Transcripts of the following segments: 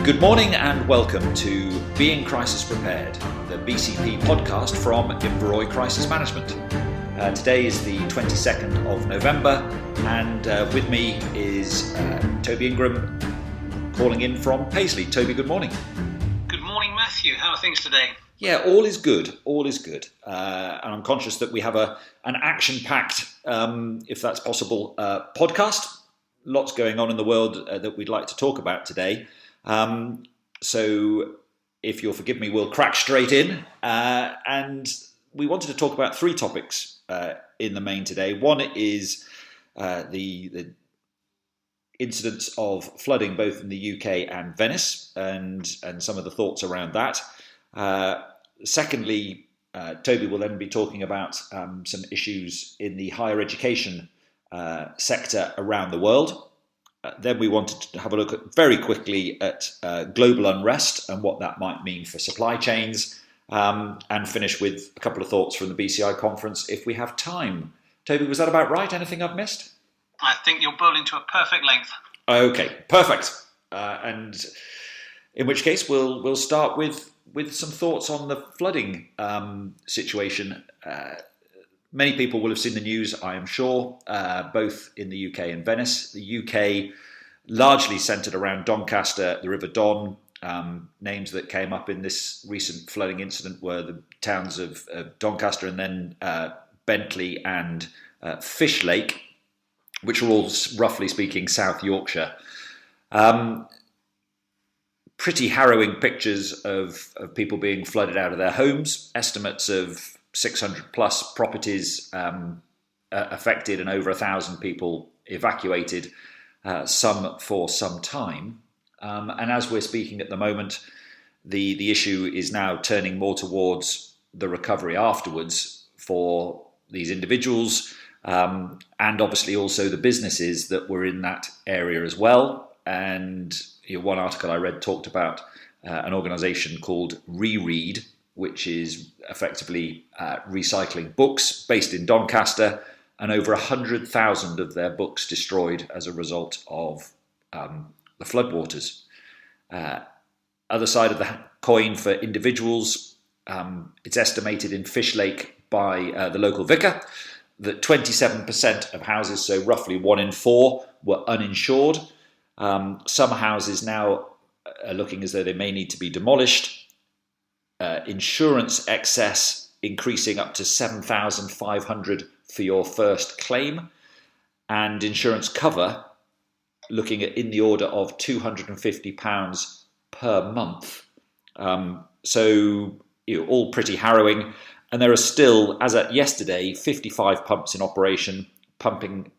Good morning and welcome to Being Crisis Prepared, the BCP podcast from Inveroy Crisis Management. Today is the 22nd of November and with me is Toby Ingram calling in from Paisley. Toby, good morning. Good morning, Matthew. How are things today? Yeah, all is good. And I'm conscious that we have an action-packed, if that's possible, podcast. Lots going on in the world that we'd like to talk about today. So if you'll forgive me, we'll crack straight in. And we wanted to talk about three topics in the main today. One is the incidents of flooding both in the UK and Venice and some of the thoughts around that. Secondly, Toby will then be talking about some issues in the higher education sector around the world. Then we wanted to have a look very quickly at global unrest and what that might mean for supply chains, and finish with a couple of thoughts from the BCI conference if we have time. Toby, was that about right? Anything I've missed? I think you're bowling to a perfect length. Okay, perfect. And in which case we'll start with some thoughts on the flooding situation. Many people will have seen the news, I am sure, both in the UK and Venice. The UK largely centred around Doncaster, the River Don. Names that came up in this recent flooding incident were the towns of Doncaster and then Bentley and Fishlake, which are all, roughly speaking, South Yorkshire. Pretty harrowing pictures of people being flooded out of their homes. Estimates of 600 plus properties affected and over 1,000 people evacuated, some for some time. And as we're speaking at the moment, the issue is now turning more towards the recovery afterwards for these individuals, and obviously also the businesses that were in that area as well. And one article I read talked about an organisation called Reread, which is effectively recycling books based in Doncaster, and over 100,000 of their books destroyed as a result of the floodwaters. Other side of the coin for individuals, it's estimated in Fishlake by the local vicar that 27% of houses, so roughly 1 in 4, were uninsured. Some houses now are looking as though they may need to be demolished. Insurance excess increasing up to 7,500 for your first claim, and insurance cover looking at in the order of £250 per month. So all pretty harrowing. And there are still, as at yesterday, 55 pumps in operation, pumping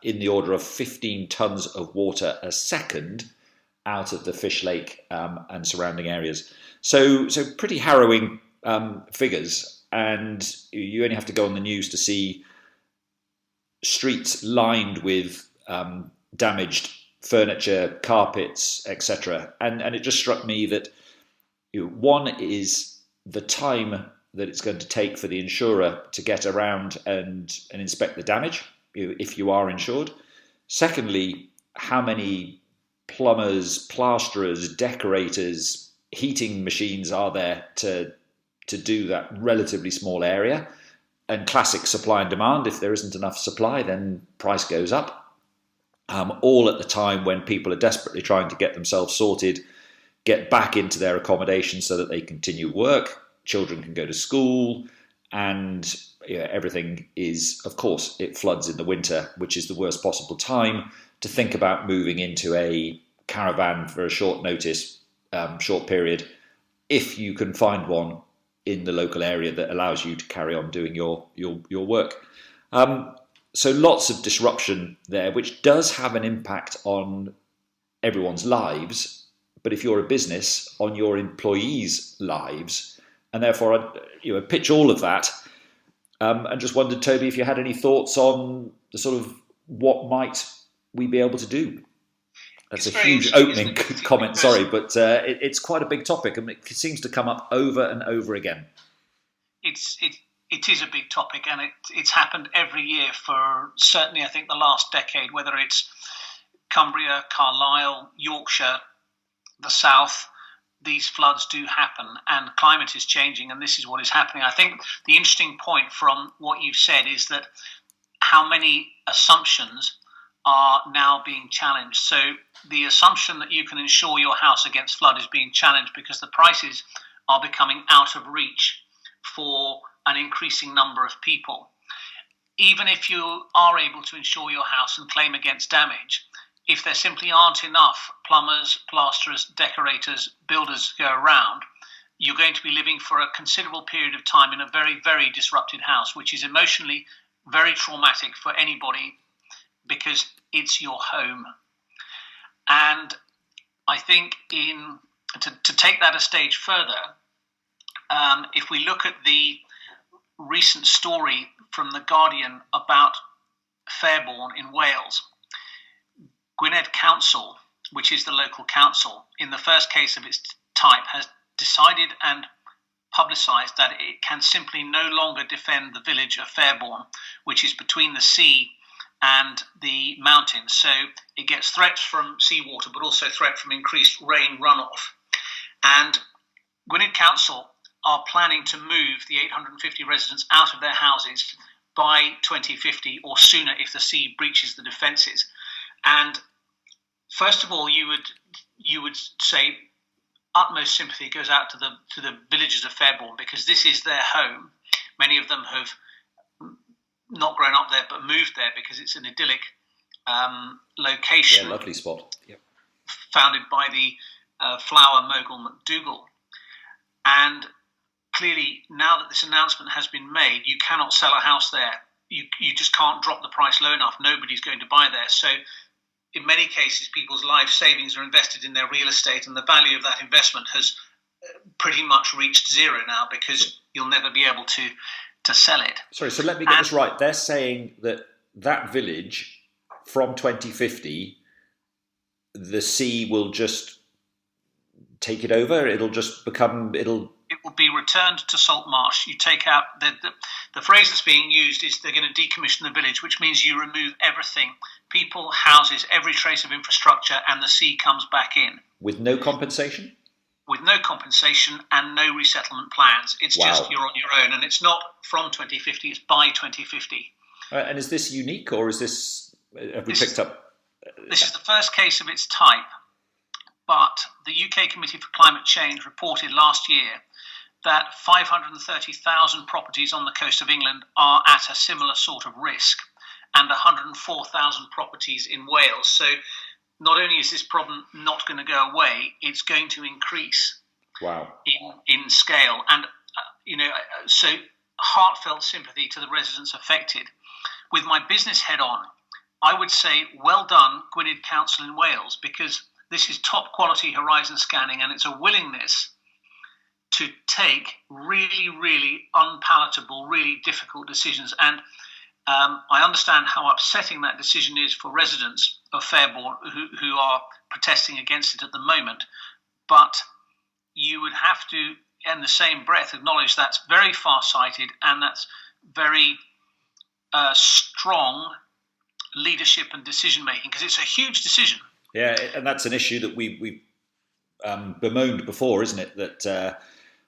in the order of 15 tonnes of water a second out of the Fishlake and surrounding areas. So pretty harrowing figures, and you only have to go on the news to see streets lined with damaged furniture, carpets, etc. And it just struck me that one is the time that it's going to take for the insurer to get around and inspect the damage, if you are insured. Secondly, how many plumbers, plasterers, decorators, heating machines are there to do that relatively small area? And classic supply and demand, if there isn't enough supply, then price goes up. All at the time when people are desperately trying to get themselves sorted, get back into their accommodation so that they continue work, children can go to school, and everything is, of course, it floods in the winter, which is the worst possible time to think about moving into a caravan for a short notice, short period, if you can find one in the local area that allows you to carry on doing your work. So lots of disruption there, which does have an impact on everyone's lives, but if you're a business, on your employees' lives, and therefore I pitch all of that, and just wondered, Toby, if you had any thoughts on the sort of what might we be able to do. That's a huge opening comment, sorry, but it's quite a big topic, and it seems to come up over and over again. It is a big topic, and it's happened every year for certainly, I think, the last decade, whether it's Cumbria, Carlisle, Yorkshire, the south, these floods do happen, and climate is changing, and this is what is happening. I think the interesting point from what you've said is that how many assumptions are now being challenged. So the assumption that you can insure your house against flood is being challenged because the prices are becoming out of reach for an increasing number of people. Even if you are able to insure your house and claim against damage, if there simply aren't enough plumbers, plasterers, decorators, builders to go around, you're going to be living for a considerable period of time in a very, very disrupted house, which is emotionally very traumatic for anybody because it's your home. And I think to take that a stage further, if we look at the recent story from The Guardian about Fairbourne in Wales, Gwynedd Council, which is the local council, in the first case of its type, has decided and publicised that it can simply no longer defend the village of Fairbourne, which is between the sea and the mountains. So it gets threats from seawater, but also threat from increased rain runoff. And Gwynedd Council are planning to move the 850 residents out of their houses by 2050 or sooner if the sea breaches the defences. And first of all, you would say utmost sympathy goes out to the villagers of Fairbourne because this is their home. Many of them have not grown up there but moved there because it's an idyllic location. Yeah, lovely spot. Yep. Founded by the flower mogul MacDougall. And clearly, now that this announcement has been made, you cannot sell a house there. You just can't drop the price low enough. Nobody's going to buy there. So in many cases, people's life savings are invested in their real estate, and the value of that investment has pretty much reached zero now because you'll never be able to sell it. Sorry, so let me get this right. They're saying that village, from 2050, the sea will just take it over? It will be returned to salt marsh. You take out the phrase that's being used is they're going to decommission the village, which means you remove everything, people, houses, every trace of infrastructure, and the sea comes back in. With no compensation? With no compensation and no resettlement plans. It's just you're on your own, and it's not from 2050, it's by 2050. And is this unique, or have we picked up? This is the first case of its type, but the UK Committee for Climate Change reported last year that 530,000 properties on the coast of England are at a similar sort of risk, and 104,000 properties in Wales. So not only is this problem not going to go away, it's going to increase in scale. And, so heartfelt sympathy to the residents affected. With my business head on, I would say well done, Gwynedd Council in Wales, because this is top quality horizon scanning, and it's a willingness to take really, really unpalatable, really difficult decisions. And I understand how upsetting that decision is for residents of Fairbourne who are protesting against it at the moment. But you would have to, in the same breath, acknowledge that's very far-sighted and that's very strong leadership and decision-making, because it's a huge decision. Yeah, and that's an issue that we've bemoaned before, isn't it? That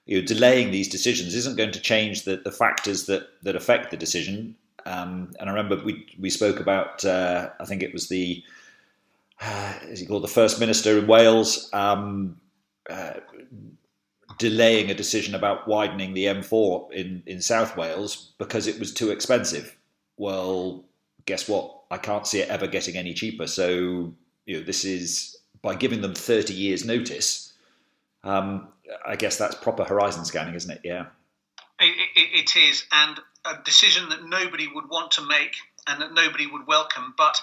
delaying these decisions isn't going to change the factors that affect the decision. And I remember we spoke about, I think it was is he called the First Minister in Wales, delaying a decision about widening the M4 in South Wales because it was too expensive. Well, guess what? I can't see it ever getting any cheaper. So, this is, by giving them 30 years notice, I guess that's proper horizon scanning, isn't it? Yeah. It is, and a decision that nobody would want to make and that nobody would welcome. But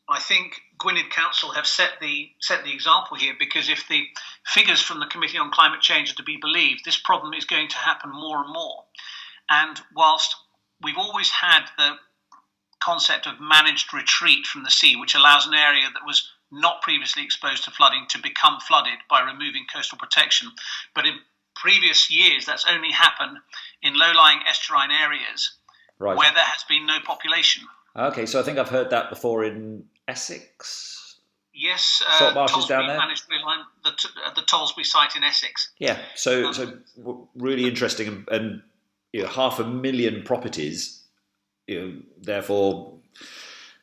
I think Gwynedd Council have set the example here, because if the figures from the Committee on Climate Change are to be believed, this problem is going to happen more and more. And whilst we've always had the concept of managed retreat from the sea, which allows an area that was not previously exposed to flooding to become flooded by removing coastal protection, but in previous years that's only happened in low-lying estuarine areas where there has been no population. Okay, so I think I've heard that before in Essex. Yes, Saltmarsh is down Tollsbury there. managed to realign the Tollsbury site in Essex. Yeah, so really interesting, and 500,000 properties, therefore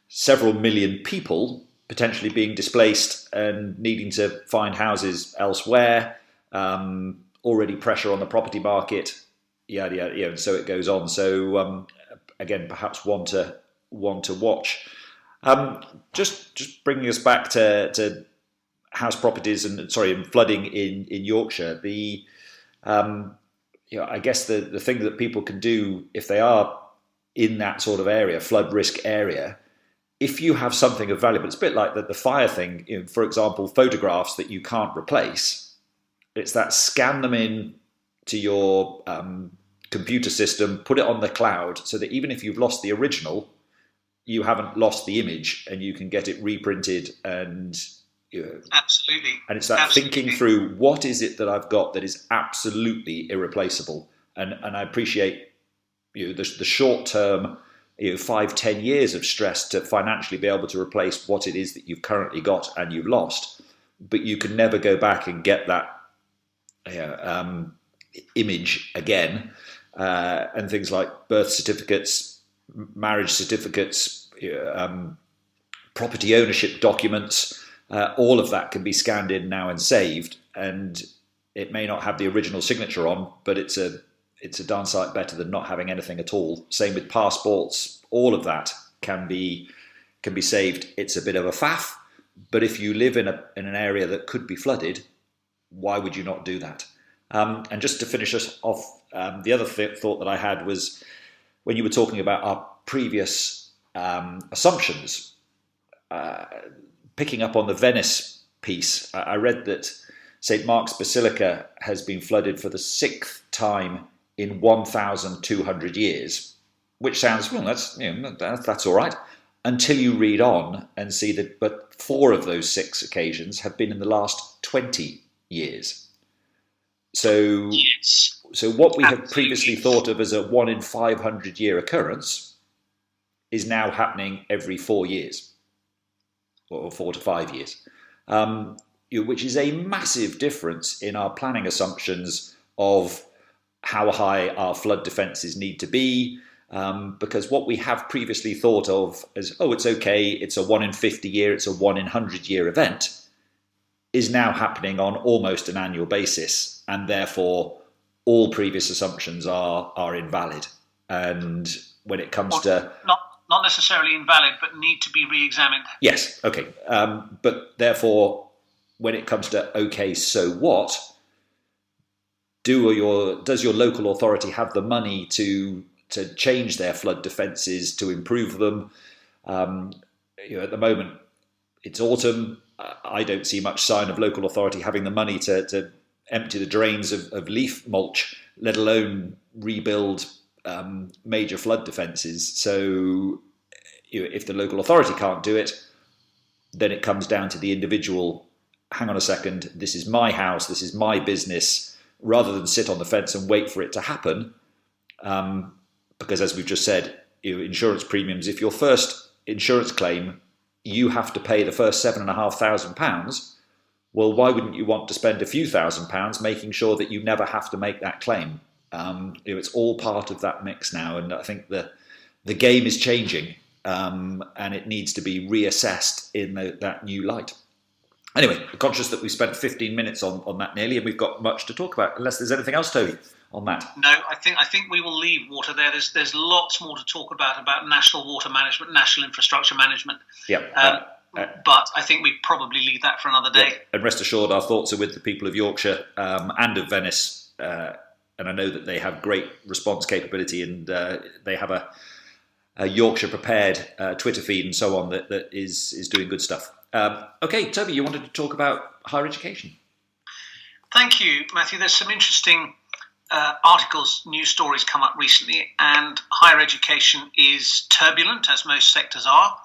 several million people potentially being displaced and needing to find houses elsewhere. Already pressure on the property market, and so it goes on. So again, perhaps one to watch. Just bringing us back to house properties and flooding in Yorkshire. I guess the thing that people can do if they are in that sort of area, flood risk area, if you have something of value, but it's a bit like the fire thing. For example, photographs that you can't replace. It's that scan them in to your computer system, put it on the cloud, so that even if you've lost the original, you haven't lost the image, and you can get it reprinted. And absolutely, and it's that thinking through, what is it that I've got that is absolutely irreplaceable, and I appreciate the short term, 5-10 years of stress to financially be able to replace what it is that you've currently got and you've lost, but you can never go back and get that image again, and things like birth certificates, marriage certificates, property ownership documents, all of that can be scanned in now and saved, and it may not have the original signature on, but it's a darn sight better than not having anything at all. Same with passports, all of that can be saved. It's a bit of a faff, but if you live in an area that could be flooded, why would you not do that? And just to finish us off, the other thought that I had was when you were talking about our previous assumptions, picking up on the Venice piece, I read that St. Mark's Basilica has been flooded for the 6th time in 1,200 years, which sounds, well, that's all right, until you read on and see that, but 4 of those 6 occasions have been in the last 20 years. So, yes, so what we have previously thought of as a 1 in 500 year occurrence is now happening every 4 years, or 4 to 5 years, which is a massive difference in our planning assumptions of how high our flood defences need to be, because what we have previously thought of as, it's okay, it's a 1 in 50 year, it's a 1 in 100 year event, is now happening on almost an annual basis, and therefore all previous assumptions are invalid. And when it comes to... Not necessarily invalid, but need to be re-examined. Yes, okay. But therefore, when it comes to, okay, so what, does your local authority have the money to change their flood defences, to improve them? At the moment, it's autumn. I don't see much sign of local authority having the money to empty the drains of leaf mulch, let alone rebuild major flood defences. So if the local authority can't do it, then it comes down to the individual. Hang on a second, this is my house, this is my business, rather than sit on the fence and wait for it to happen. Because as we've just said, insurance premiums, if your first insurance claim, you have to pay the first £7,500, well, why wouldn't you want to spend a few £1,000s making sure that you never have to make that claim? It's all part of that mix now, and I think the game is changing, and it needs to be reassessed in that new light. Anyway, I'm conscious that we spent 15 minutes on that nearly, and we've got much to talk about, unless there's anything else, Toby, on that. No, I think we will leave water there. There's lots more to talk about national water management, national infrastructure management. Yeah. But I think we probably leave that for another day. Yeah. And rest assured, our thoughts are with the people of Yorkshire and of Venice. And I know that they have great response capability, and they have a Yorkshire Prepared Twitter feed and so on that is doing good stuff. Okay, Toby, you wanted to talk about higher education. Thank you, Matthew. There's some interesting articles, news stories come up recently, and higher education is turbulent, as most sectors are.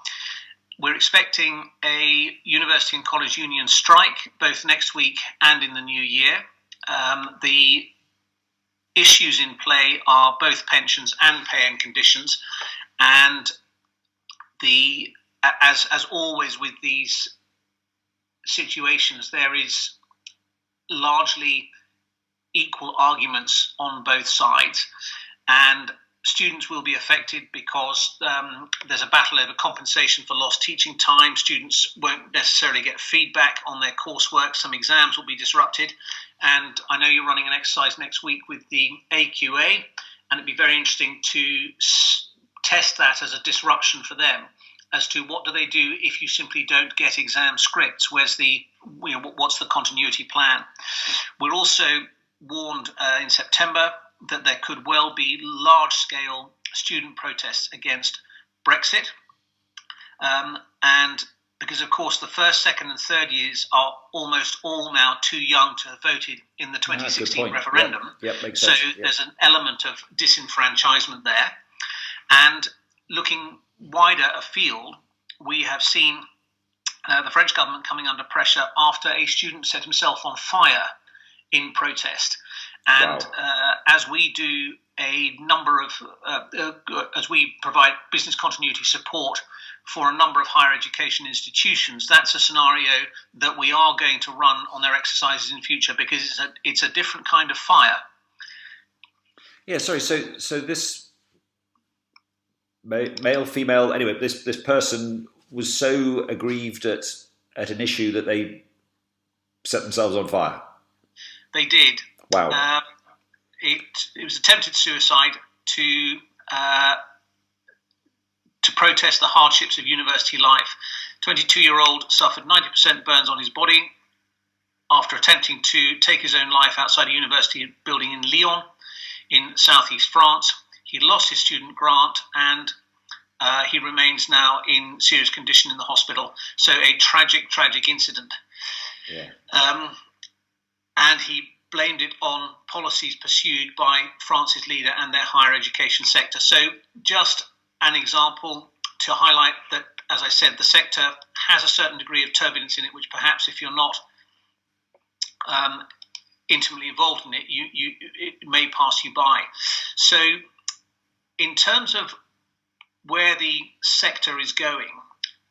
We're expecting a university and college union strike both next week and in the new year. The issues in play are both pensions and pay and conditions, and as always with these situations, there is largely equal arguments on both sides, and students will be affected because there's a battle over compensation for lost teaching time. Students won't necessarily get feedback on their coursework. Some exams will be disrupted. And I know you're running an exercise next week with the AQA, and it'd be very interesting to test that as a disruption for them as to what do they do if you simply don't get exam scripts. What's the continuity plan? We're also warned in September that there could well be large-scale student protests against Brexit. And because, of course, the first, second and third years are almost all now too young to have voted in the 2016 referendum. Yep, makes sense. So there's an element of disenfranchisement there. And looking wider afield, we have seen the French government coming under pressure after a student set himself on fire in protest. And as we do a number of, as we provide business continuity support for a number of higher education institutions, that's a scenario that we are going to run on their exercises in future, because it's a different kind of fire. Yeah, sorry. So this male, female, anyway, this person was so aggrieved at an issue that they set themselves on fire. They did. Wow. It was attempted suicide to protest the hardships of university life. 22-year-old suffered 90% burns on his body after attempting to take his own life outside a university building in Lyon in southeast France. He lost his student grant, and he remains now in serious condition in the hospital. So a tragic incident. Yeah. And he blamed it on policies pursued by France's leader and their higher education sector. So just an example to highlight that, as I said, the sector has a certain degree of turbulence in it, which perhaps if you're not intimately involved in it, it may pass you by. So in terms of where the sector is going,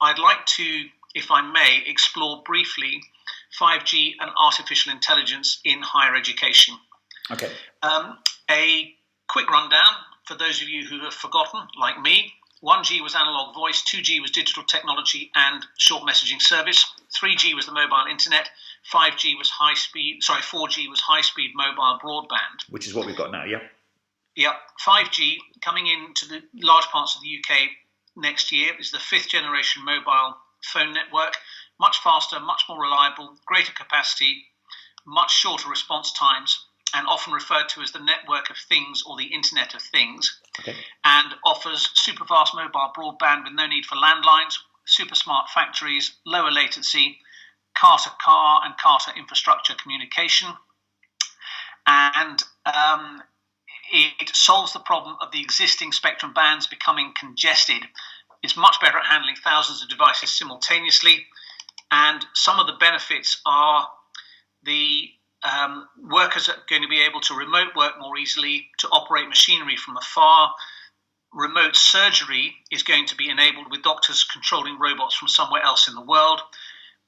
I'd like to, if I may, explore briefly 5G and artificial intelligence in higher education. Okay. A quick rundown for those of you who have forgotten, like me. 1G was analog voice, 2G was digital technology and short messaging service, 3G was the mobile internet, 4G was high-speed mobile broadband. Which is what we've got now, yeah? Yep. 5G, coming into the large parts of the UK next year, is the fifth generation mobile phone network. Much faster, much more reliable, greater capacity, much shorter response times, and often referred to as the network of things or the Internet of Things, okay. And offers super fast mobile broadband with no need for landlines, super smart factories, lower latency, car-to-car and car-to-infrastructure communication, and it solves the problem of the existing spectrum bands becoming congested. It's much better at handling thousands of devices simultaneously. And some of the benefits are the workers are going to be able to remote work more easily, to operate machinery from afar. Remote surgery is going to be enabled with doctors controlling robots from somewhere else in the world.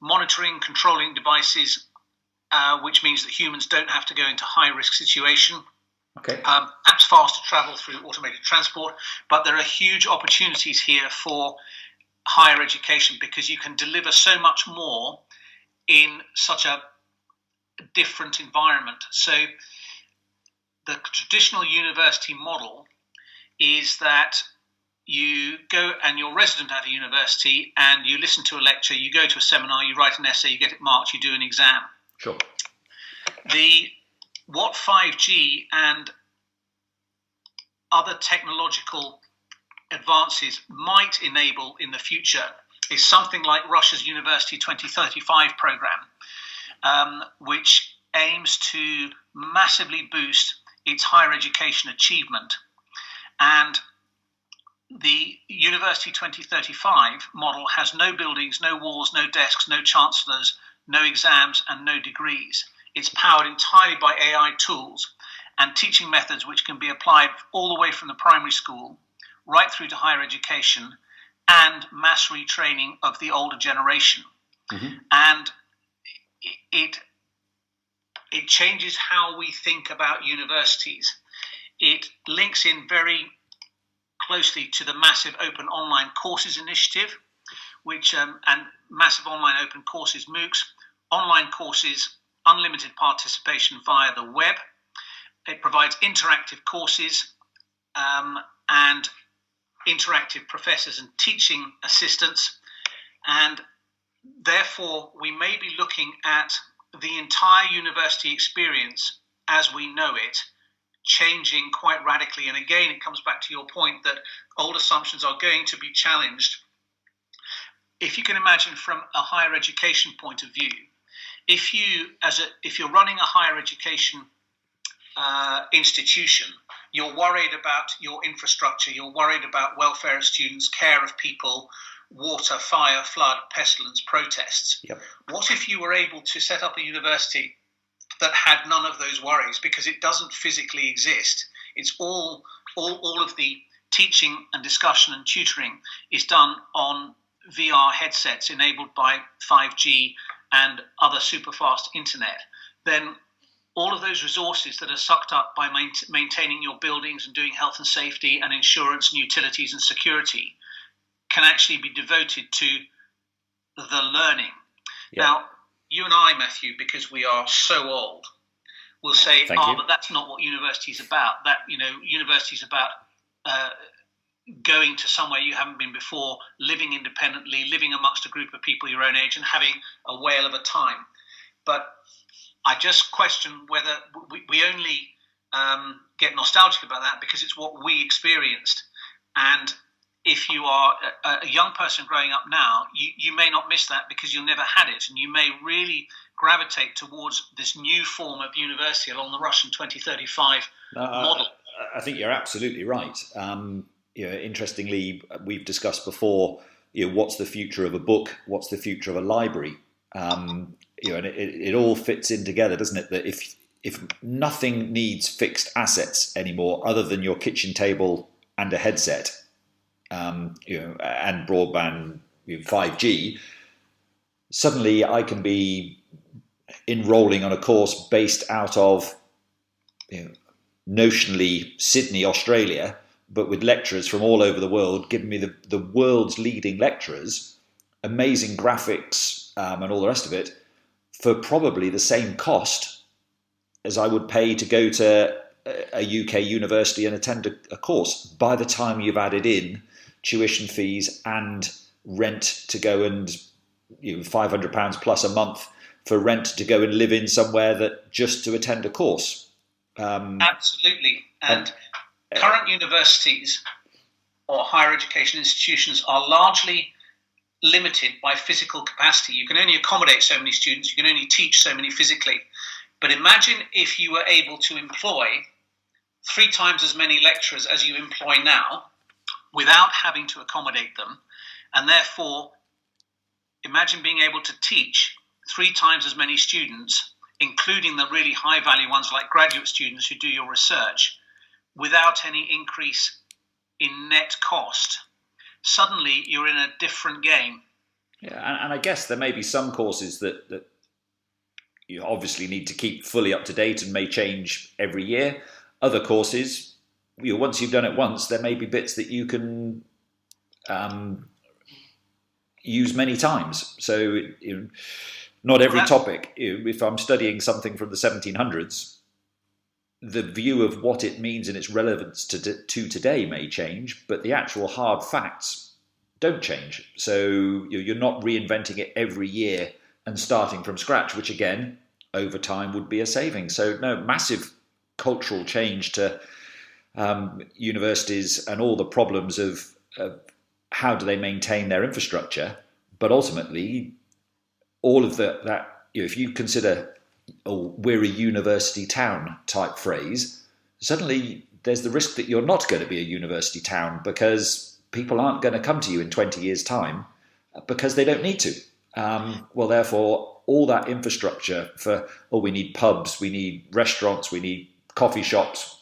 Monitoring, controlling devices, which means that humans don't have to go into high-risk situation. Okay. Apps faster travel through automated transport. But there are huge opportunities here for higher education, because you can deliver so much more in such a different environment. So the traditional university model is that you go and you're resident at a university and you listen to a lecture, you go to a seminar, you write an essay, you get it marked, you do an exam. Sure. What 5G and other technological advances might enable in the future is something like Russia's University 2035 program, which aims to massively boost its higher education achievement. And the University 2035 model has no buildings, no walls, no desks, no chancellors, no exams, and no degrees. It's powered entirely by AI tools and teaching methods which can be applied all the way from the primary school right through to higher education, and mass retraining of the older generation. Mm-hmm. And it changes how we think about universities. It links in very closely to the massive open online courses initiative, which and massive online open courses, MOOCs, online courses, unlimited participation via the web. It provides interactive courses and interactive professors and teaching assistants. And therefore, we may be looking at the entire university experience as we know it changing quite radically. And again, it comes back to your point that old assumptions are going to be challenged. If you can imagine from a higher education point of view, if you're running a higher education institution, you're worried about your infrastructure, you're worried about welfare of students, care of people, water, fire, flood, pestilence, protests. Yep. What if you were able to set up a university that had none of those worries, because it doesn't physically exist? It's all of the teaching and discussion and tutoring is done on VR headsets enabled by 5G and other super fast internet. Then all of those resources that are sucked up by maintaining your buildings and doing health and safety and insurance and utilities and security can actually be devoted to the learning. Yeah. Now, you and I, Matthew, because we are so old, will say, but that's not what university is about. That, university is about going to somewhere you haven't been before, living independently, living amongst a group of people your own age and having a whale of a time. But I just question whether we only get nostalgic about that because it's what we experienced. And if you are a young person growing up now, you may not miss that because you'll never had it. And you may really gravitate towards this new form of university along the Russian 2035 model. I think you're absolutely right. Interestingly, we've discussed before, what's the future of a book? What's the future of a library? And it all fits in together, doesn't it? That if nothing needs fixed assets anymore other than your kitchen table and a headset, and broadband, 5G, suddenly I can be enrolling on a course based out of notionally Sydney, Australia, but with lecturers from all over the world giving me the world's leading lecturers, amazing graphics and all the rest of it, for probably the same cost as I would pay to go to a UK university and attend a course, by the time you've added in tuition fees and rent to go and £500 plus a month for rent to go and live in somewhere that just to attend a course. Absolutely. And current universities or higher education institutions are largely limited by physical capacity. You can only accommodate so many students, you can only teach so many physically. But imagine if you were able to employ 3 times as many lecturers as you employ now without having to accommodate them. And therefore, imagine being able to teach 3 times as many students, including the really high value ones like graduate students who do your research, without any increase in net cost. Suddenly you're in a different game. Yeah, and I guess there may be some courses that you obviously need to keep fully up to date and may change every year. Other courses, once you've done it once, there may be bits that you can use many times. So not every topic. If I'm studying something from the 1700s, the view of what it means and its relevance to today may change, but the actual hard facts don't change. So you're not reinventing it every year and starting from scratch, which again, over time would be a saving. So no, massive cultural change to universities and all the problems of how do they maintain their infrastructure. But ultimately, all of that, if you consider, we're a university town type phrase, suddenly there's the risk that you're not going to be a university town because people aren't going to come to you in 20 years' time because they don't need to. Well, therefore, all that infrastructure for, we need pubs, we need restaurants, we need coffee shops,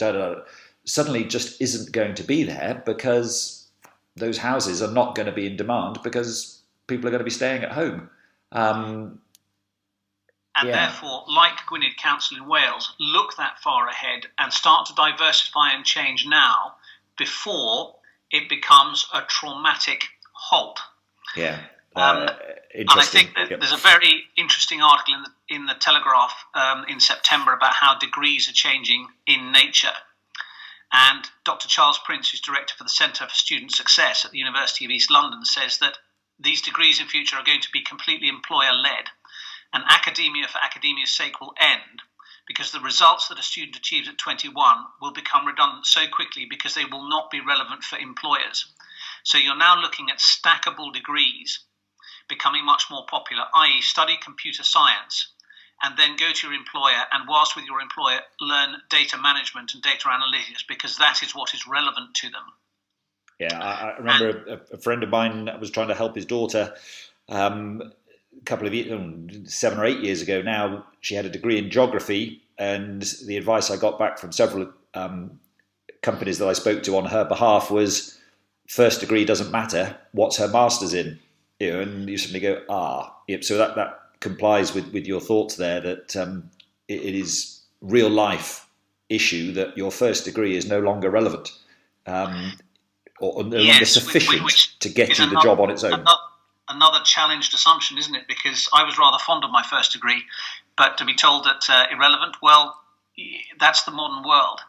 suddenly just isn't going to be there because those houses are not going to be in demand because people are going to be staying at home. and therefore, like Gwynedd Council in Wales, look that far ahead and start to diversify and change now before it becomes a traumatic halt. Yeah. And I think that there's a very interesting article in the Telegraph in September about how degrees are changing in nature. And Dr. Charles Prince, who's director for the Centre for Student Success at the University of East London, says that these degrees in future are going to be completely employer-led, and academia for academia's sake will end because the results that a student achieves at 21 will become redundant so quickly because they will not be relevant for employers. So you're now looking at stackable degrees becoming much more popular, i.e. study computer science and then go to your employer and whilst with your employer learn data management and data analytics because that is what is relevant to them. Yeah, I remember a friend of mine was trying to help his daughter a couple of years, 7 or 8 years ago now. She had a degree in geography, and the advice I got back from several companies that I spoke to on her behalf was, first degree doesn't matter, what's her master's in? And you suddenly go, yep. So that complies with your thoughts there, that it is real life issue that your first degree is no longer relevant. Or no longer sufficient to get you the job on its own. Another challenged assumption, isn't it? Because I was rather fond of my first degree, but to be told that irrelevant, well, that's the modern world.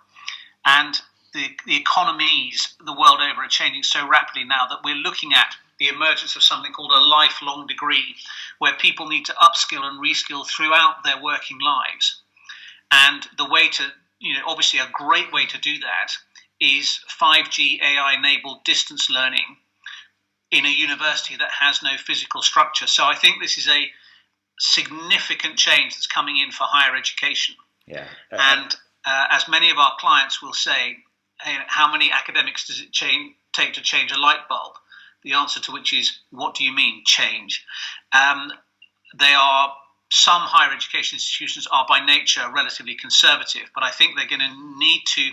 And the economies the world over are changing so rapidly now that we're looking at the emergence of something called a lifelong degree, where people need to upskill and reskill throughout their working lives. And the way to, obviously a great way to do that is 5G AI-enabled distance learning in a university that has no physical structure. So I think this is a significant change that's coming in for higher education. Yeah. And as many of our clients will say, hey, how many academics does it take to change a light bulb? The answer to which is, what do you mean, change? Some higher education institutions are by nature relatively conservative, but I think they're going to need to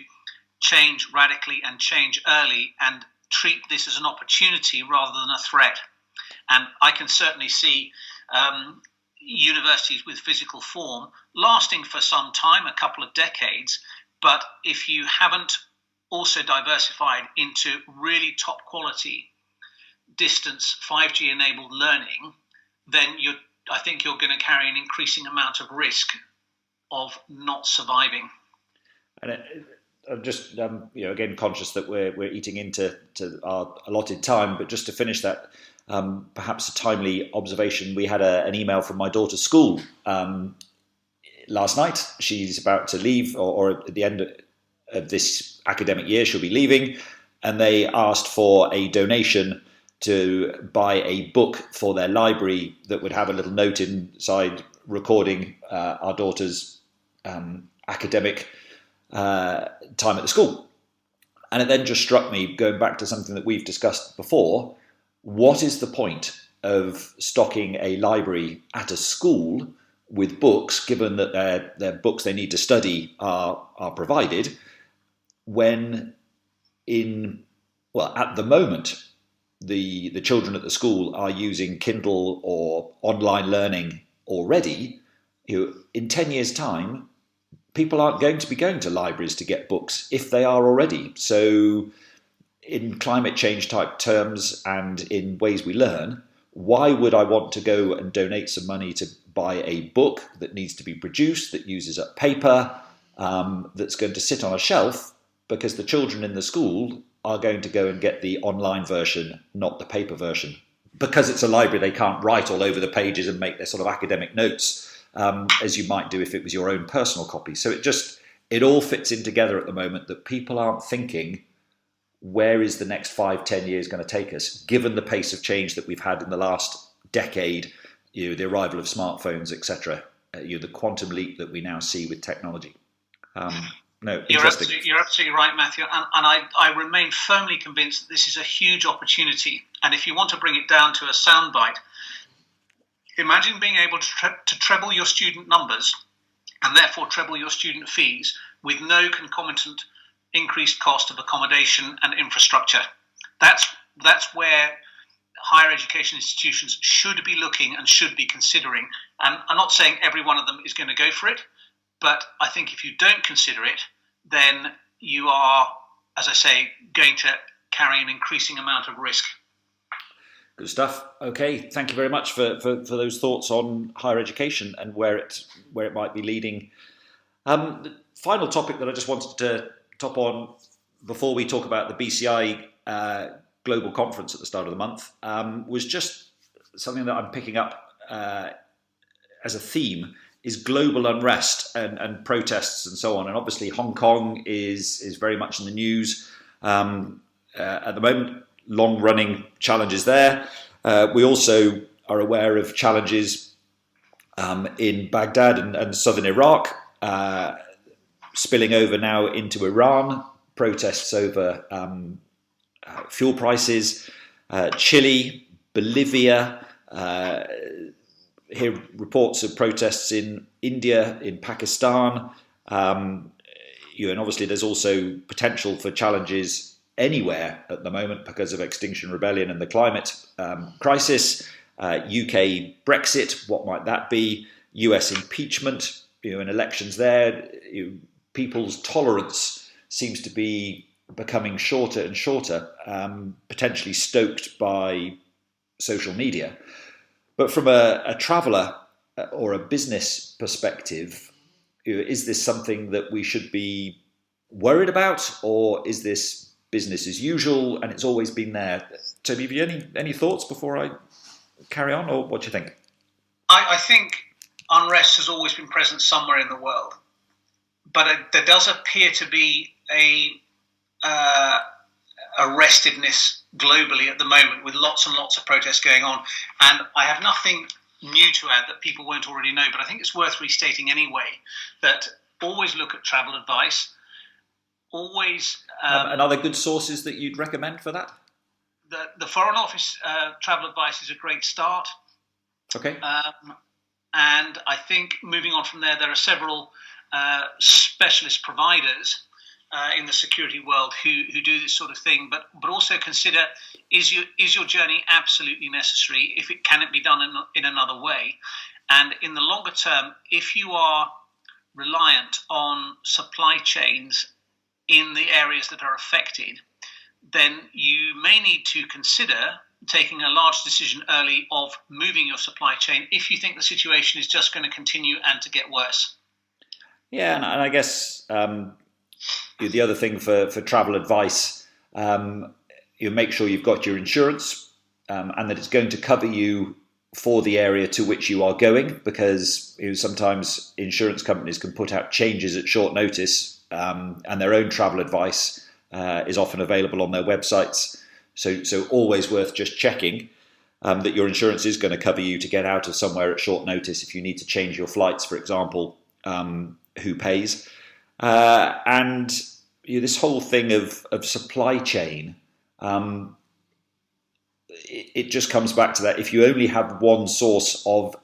change radically and change early and treat this as an opportunity rather than a threat. And I can certainly see universities with physical form lasting for some time, a couple of decades, but if you haven't also diversified into really top quality distance 5G enabled learning, then I think you're going to carry an increasing amount of risk of not surviving. And I'm just, again, conscious that we're eating into our allotted time, but just to finish that, perhaps a timely observation. We had an email from my daughter's school last night. She's about to leave, or at the end of this academic year, she'll be leaving, and they asked for a donation to buy a book for their library that would have a little note inside recording our daughter's academic time at the school. And it then just struck me, going back to something that we've discussed before, what is the point of stocking a library at a school with books, given that their books they need to study are provided, when at the moment, the children at the school are using Kindle or online learning already. In 10 years' time, people aren't going to be going to libraries to get books if they are already. So in climate change type terms and in ways we learn, why would I want to go and donate some money to buy a book that needs to be produced, that uses up paper, that's going to sit on a shelf, because the children in the school are going to go and get the online version, not the paper version. Because it's a library, they can't write all over the pages and make their sort of academic notes, as you might do if it was your own personal copy. So it all fits in together at the moment that people aren't thinking, where is the next 5-10 years going to take us, given the pace of change that we've had in the last decade, the arrival of smartphones, etc., the quantum leap that we now see with technology. You're absolutely right, Matthew, and I remain firmly convinced that this is a huge opportunity. And if you want to bring it down to a soundbite, imagine being able to treble your student numbers and therefore treble your student fees with no concomitant increased cost of accommodation and infrastructure. That's where higher education institutions should be looking and should be considering. And I'm not saying every one of them is going to go for it, but I think if you don't consider it, then you are, as I say, going to carry an increasing amount of risk. Good stuff. Okay, thank you very much for those thoughts on higher education and where it might be leading. The final topic that I just wanted to top on before we talk about the BCI global conference at the start of the month was just something that I'm picking up as a theme is global unrest and protests and so on. And obviously Hong Kong is very much in the news at the moment, long-running challenges there. We also are aware of challenges in Baghdad and southern Iraq, spilling over now into Iran, protests over fuel prices, Chile, Bolivia, hear reports of protests in India, in Pakistan, and obviously there's also potential for challenges anywhere at the moment because of Extinction Rebellion and the climate crisis. UK Brexit, what might that be? US impeachment, in elections there. People's tolerance seems to be becoming shorter and shorter, potentially stoked by social media. But from a traveller or a business perspective, is this something that we should be worried about, or is this business as usual and it's always been there? Toby, have you any thoughts before I carry on, or what do you think? I think unrest has always been present somewhere in the world, but there does appear to be a restiveness globally at the moment, with lots and lots of protests going on. And I have nothing new to add that people won't already know, but I think it's worth restating anyway that always look at travel advice. Always. And are there good sources that you'd recommend for that? The Foreign Office travel advice is a great start. Okay. And I think moving on from there, there are several specialist providers in the security world who do this sort of thing, but also consider, is your journey absolutely necessary? Can it be done in another way? And in the longer term, if you are reliant on supply chains in the areas that are affected, then you may need to consider taking a large decision early of moving your supply chain if you think the situation is just going to continue and to get worse. Yeah, and I guess the other thing for travel advice, you make sure you've got your insurance and that it's going to cover you for the area to which you are going, because sometimes insurance companies can put out changes at short notice, and their own travel advice is often available on their websites. So always worth just checking that your insurance is going to cover you to get out of somewhere at short notice. If you need to change your flights, for example, who pays? And this whole thing of supply chain, it just comes back to that. If you only have one source of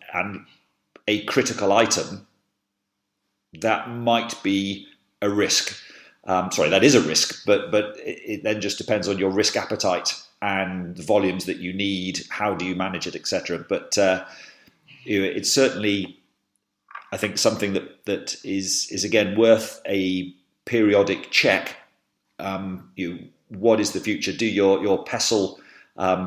a critical item, that might be a risk. That is a risk, but it then just depends on your risk appetite and the volumes that you need. How do you manage it, etc. But it's certainly, I think, something that is again worth a periodic check. What is the future? Do your PESEL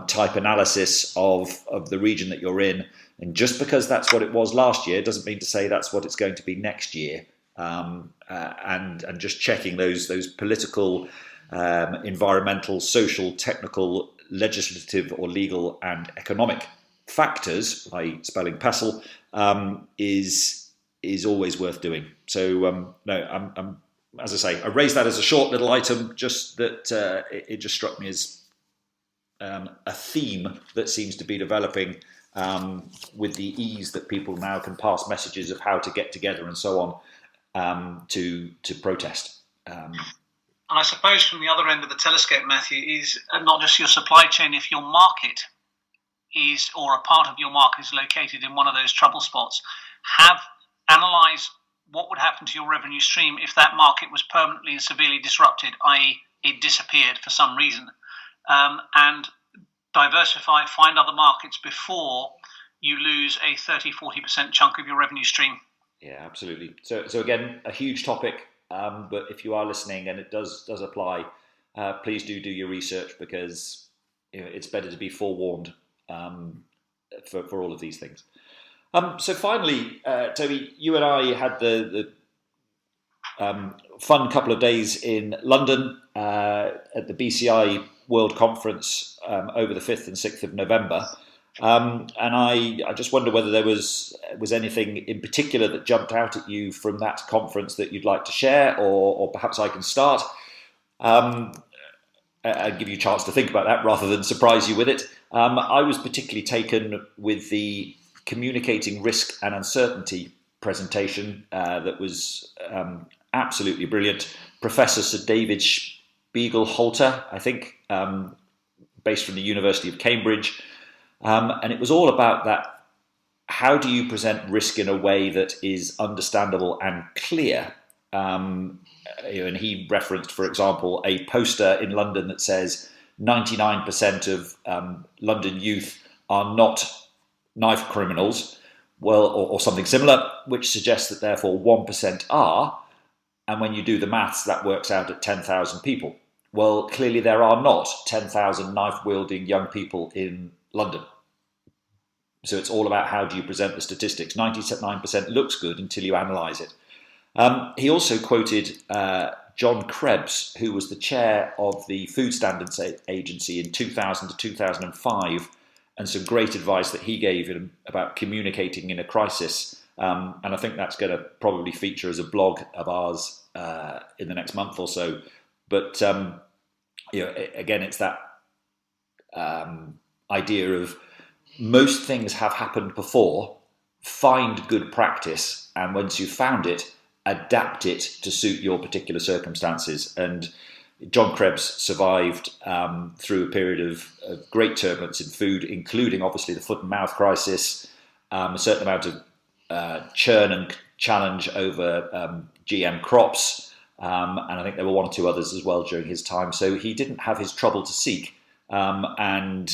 type analysis of the region that you're in, and just because that's what it was last year doesn't mean to say that's what it's going to be next year. And just checking those political, environmental, social, technical, legislative or legal and economic factors, i.e. spelling PESEL, is always worth doing. So I'm as I say, I raised that as a short little item, just that it just struck me as a theme that seems to be developing with the ease that people now can pass messages of how to get together and so on. To protest. And I suppose from the other end of the telescope, Matthew, is not just your supply chain. If your market is, or a part of your market is located in one of those trouble spots, analyse what would happen to your revenue stream if that market was permanently and severely disrupted, i.e. it disappeared for some reason. And diversify, find other markets before you lose a 30-40% chunk of your revenue stream. Yeah, absolutely. So again, a huge topic, but if you are listening and it does apply, please do your research, because it's better to be forewarned for all of these things. So finally, Toby, you and I had the fun couple of days in London at the BCI World Conference over the 5th and 6th of November. And I just wonder whether there was anything in particular that jumped out at you from that conference that you'd like to share, or perhaps I can start and give you a chance to think about that rather than surprise you with it. I was particularly taken with the communicating risk and uncertainty presentation that was absolutely brilliant. Professor Sir David Spiegel-Halter, I think, based from the University of Cambridge. And it was all about that. How do you present risk in a way that is understandable and clear? And he referenced, for example, a poster in London that says 99% of London youth are not knife criminals, well, or something similar, which suggests that therefore 1% are. And when you do the maths, that works out at 10,000 people. Well, clearly there are not 10,000 knife-wielding young people in London. So it's all about how do you present the statistics. 99% looks good until you analyse it. He also quoted John Krebs, who was the chair of the Food Standards Agency in 2000 to 2005, and some great advice that he gave him about communicating in a crisis. And I think that's going to probably feature as a blog of ours in the next month or so. But again, it's that idea of most things have happened before. Find good practice, and once you've found it, adapt it to suit your particular circumstances. And John Krebs survived through a period of great turbulence in food, including obviously the foot and mouth crisis, a certain amount of churn and challenge over GM crops, and I think there were one or two others as well during his time. So he didn't have his trouble to seek, and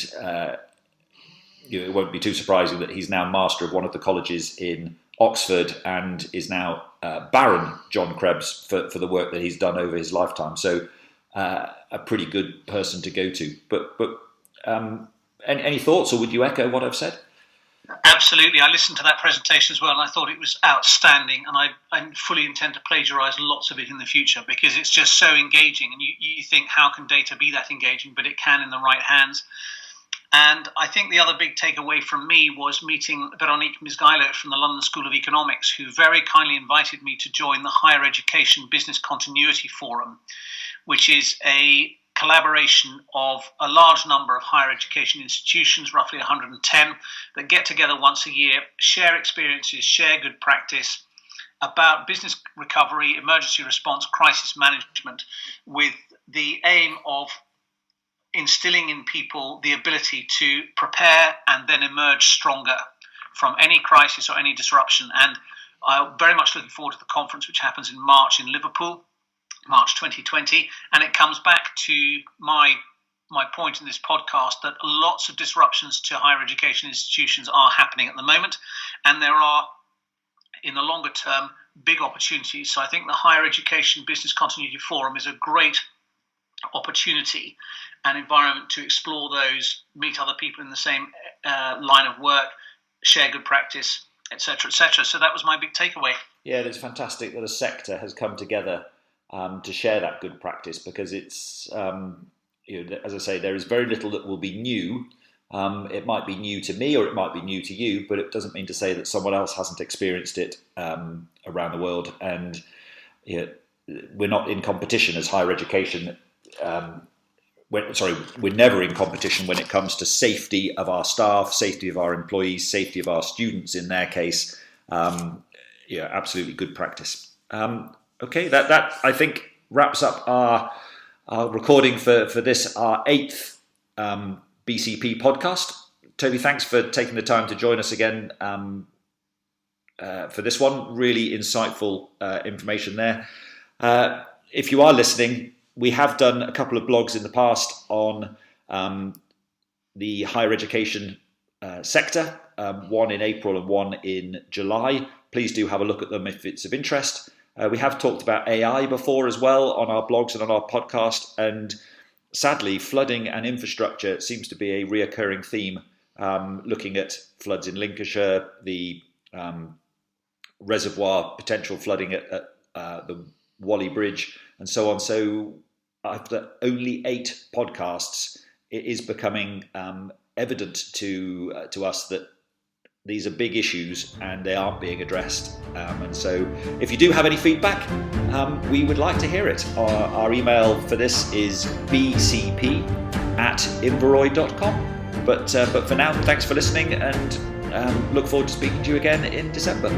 it won't be too surprising that he's now master of one of the colleges in Oxford and is now Baron John Krebs for the work that he's done over his lifetime. So a pretty good person to go to. But any thoughts, or would you echo what I've said? Absolutely. I listened to that presentation as well, and I thought it was outstanding. And I fully intend to plagiarise lots of it in the future, because it's just so engaging. And you think, how can data be that engaging? But it can in the right hands. And I think the other big takeaway from me was meeting Veronique Misgailo from the London School of Economics, who very kindly invited me to join the Higher Education Business Continuity Forum, which is a collaboration of a large number of higher education institutions, roughly 110, that get together once a year, share experiences, share good practice about business recovery, emergency response, crisis management, with the aim of instilling in people the ability to prepare and then emerge stronger from any crisis or any disruption. And I'm very much looking forward to the conference, which happens in March in Liverpool, March 2020. And it comes back to my point in this podcast that lots of disruptions to higher education institutions are happening at the moment. And there are, in the longer term, big opportunities. So I think the Higher Education Business Continuity Forum is a great opportunity and environment to explore those, meet other people in the same line of work, share good practice, etc., etc. So that was my big takeaway. Yeah, it's fantastic that a sector has come together to share that good practice, because it's, as I say, there is very little that will be new. It might be new to me, or it might be new to you, but it doesn't mean to say that someone else hasn't experienced it around the world. And we're not in competition as higher education. We're never in competition when it comes to safety of our staff, safety of our employees, safety of our students in their case. Absolutely good practice. Okay, that I think wraps up our recording for this, our 8th BCP podcast. Toby, thanks for taking the time to join us again for this one. Really insightful information there. If you are listening, we have done a couple of blogs in the past on the higher education sector, one in April and one in July. Please do have a look at them if it's of interest. We have talked about AI before as well on our blogs and on our podcast, and sadly, flooding and infrastructure seems to be a reoccurring theme, looking at floods in Lincolnshire, the reservoir potential flooding at the Whalley Bridge, and so on. So after only 8 podcasts, it is becoming evident to us that these are big issues and they aren't being addressed. And so if you do have any feedback, we would like to hear it. Our email for this is bcp@inveroy.com. But for now, thanks for listening, and look forward to speaking to you again in December.